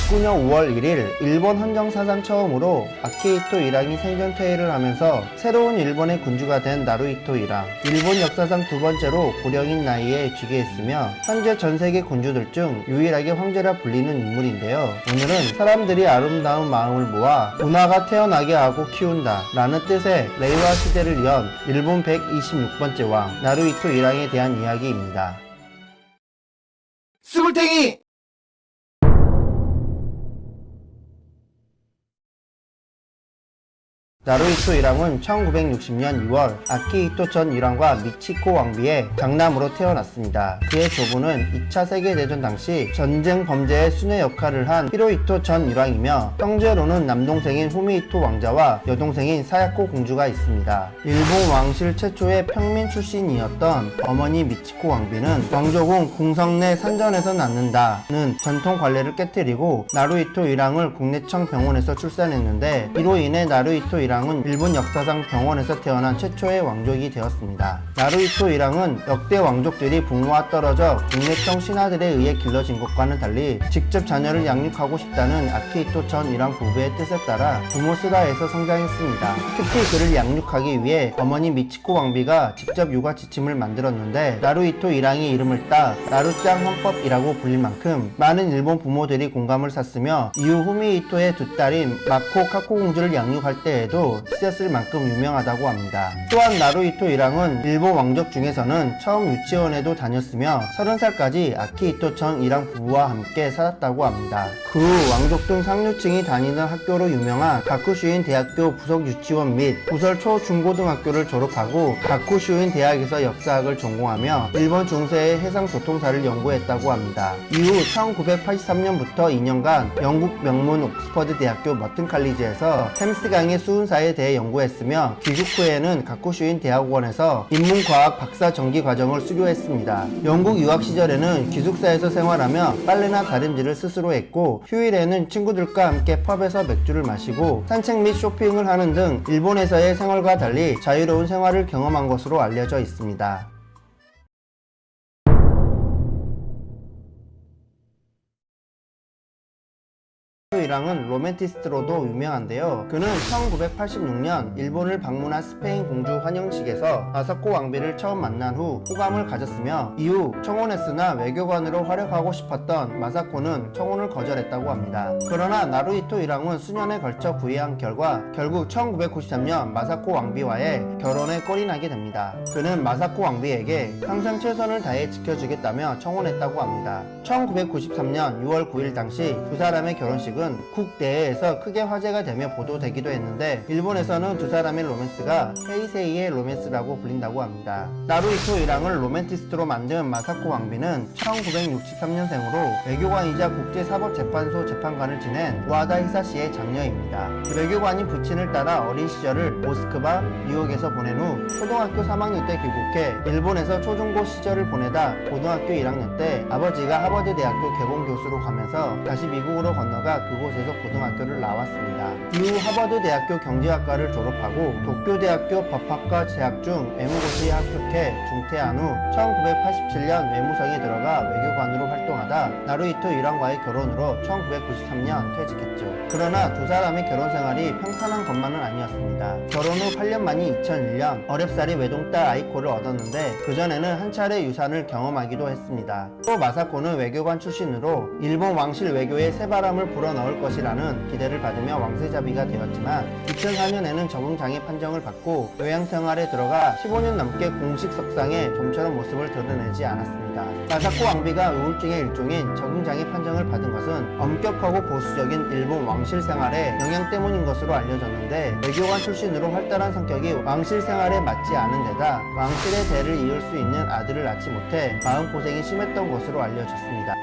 19년 5월 1일 일본 헌정 사상 처음으로 아키히토 일왕이 생전 퇴위를 하면서 새로운 일본의 군주가 된 나루히토 일왕. 일본 역사상 두 번째로 고령인 나이에 즉위했으며 현재 전 세계 군주들 중 유일하게 황제라 불리는 인물인데요. 오늘은 사람들이 아름다운 마음을 모아 문화가 태어나게 하고 키운다 라는 뜻의 레이와 시대를 연 일본 126번째 왕 나루히토 일왕에 대한 이야기입니다. 스물탱이! 나루히토 일왕은 1960년 2월 아키히토 전 일왕과 미치코 왕비의 장남으로 태어났습니다. 그의 조부는 2차 세계대전 당시 전쟁 범죄의 수녀 역할을 한 히로히토 전 일왕이며 형제로는 남동생인 후미히토 왕자와 여동생인 사야코 공주가 있습니다. 일본 왕실 최초의 평민 출신이었던 어머니 미치코 왕비는 왕조궁 궁성 내 산전에서 낳는다는 전통 관례를 깨뜨리고 나루히토 일왕을 국내청 병원에서 출산했는데 이로 인해 나루히토 일왕은 일본 역사상 병원에서 태어난 최초의 왕족이 되었습니다. 나루히토 일왕은 역대 왕족들이 부모와 떨어져 국내청 신하들에 의해 길러진 것과는 달리 직접 자녀를 양육하고 싶다는 아키히토 전 일왕 부부의 뜻에 따라 부모 스다에서 성장했습니다. 특히 그를 양육하기 위해 어머니 미치코 왕비가 직접 육아 지침을 만들었는데 나루히토 일왕의 이름을 따 나루짱 헌법이라고 불릴 만큼 많은 일본 부모들이 공감을 샀으며 이후 후미히토의 두 딸인 마코 카코 공주를 양육할 때에도 쓰였을 만큼 유명하다고 합니다. 또한 나루히토 일왕은 일본 왕족 중에서는 처음 유치원에도 다녔으며 30살까지 아키히토 전 일왕 부부와 함께 살았다고 합니다. 그 후 왕족 등 상류층이 다니던 학교로 유명한 가쿠슈인 대학교 부속 유치원 및 부설 초중고등학교를 졸업하고 가쿠슈인 대학에서 역사학을 전공하며 일본 중세의 해상교통사를 연구했다고 합니다. 이후 1983년부터 2년간 영국 명문 옥스퍼드 대학교 머튼 칼리지에서 템스강의 수은사에 대해 연구했으며 귀국 후에는 가쿠슈인 대학원에서 인문과학 박사 정기 과정을 수료했습니다. 영국 유학 시절에는 기숙사에서 생활하며 빨래나 다림질을 스스로 했고 휴일에는 친구들과 함께 펍에서 맥주를 마시고 산책 및 쇼핑을 하는 등 일본에서의 생활과 달리 자유로운 생활을 경험한 것으로 알려져 있습니다. 일왕은 로맨티스트로도 유명한데요. 그는 1986년 일본을 방문한 스페인 공주 환영식에서 마사코 왕비를 처음 만난 후 호감을 가졌으며 이후 청혼했으나 외교관으로 활약하고 싶었던 마사코는 청혼을 거절했다고 합니다. 그러나 나루히토 일왕은 수년에 걸쳐 구애한 결과 결국 1993년 마사코 왕비와의 결혼에 꼴이 나게 됩니다. 그는 마사코 왕비에게 항상 최선을 다해 지켜주겠다며 청혼했다고 합니다. 1993년 6월 9일 당시 두 사람의 결혼식은 국대회에서 크게 화제가 되며 보도되기도 했는데 일본에서는 두 사람의 로맨스가 헤이세이의 로맨스라고 불린다고 합니다. 나루히토 일왕을 로맨티스트로 만든 마사코 왕비는 1963년생으로 외교관이자 국제사법재판소 재판관을 지낸 와다 히사시의 장녀입니다. 외교관인 부친을 따라 어린 시절을 모스크바, 뉴욕에서 보낸 후 초등학교 3학년 때 귀국해 일본에서 초중고 시절을 보내다 고등학교 1학년 때 아버지가 하버드 대학교 개공 교수로 가면서 다시 미국으로 건너가 그곳에서 고등학교를 나왔습니다. 이후 하버드 대학교 경제학과를 졸업하고 도쿄 대학교 법학과 재학 중 외무고시에 합격해 중퇴한 후 1987년 외무성에 들어가 외교관으로 활동하다 나루히토 일왕과의 결혼으로 1993년 퇴직했죠. 그러나 두 사람의 결혼 생활이 평탄한 것만은 아니었습니다. 결혼 후 8년 만인 2001년 어렵사리 외동딸 아이코를 얻었는데 그전에는 한 차례 유산을 경험하기도 했습니다. 또 마사코는 외교관 출신으로 일본 왕실 외교에 새바람을 불어넣을 것이라는 기대를 받으며 왕세자비가 되었지만 2004년에는 적응장애 판정을 받고 요양생활에 들어가 15년 넘게 공식 석상에 좀처럼 모습을 드러내지 않았습니다. 마사코 왕비가 우울증의 일종인 적응장애 판정을 받은 것은 엄격하고 보수적인 일본 왕실 생활의 영향 때문인 것으로 알려졌는데 외교관 출신으로 활달한 성격이 왕실 생활에 맞지 않은 데다 왕실의 대를 이을 수 있는 아들을 낳지 못해 마음고생이 심했던 것으로 알려졌습니다.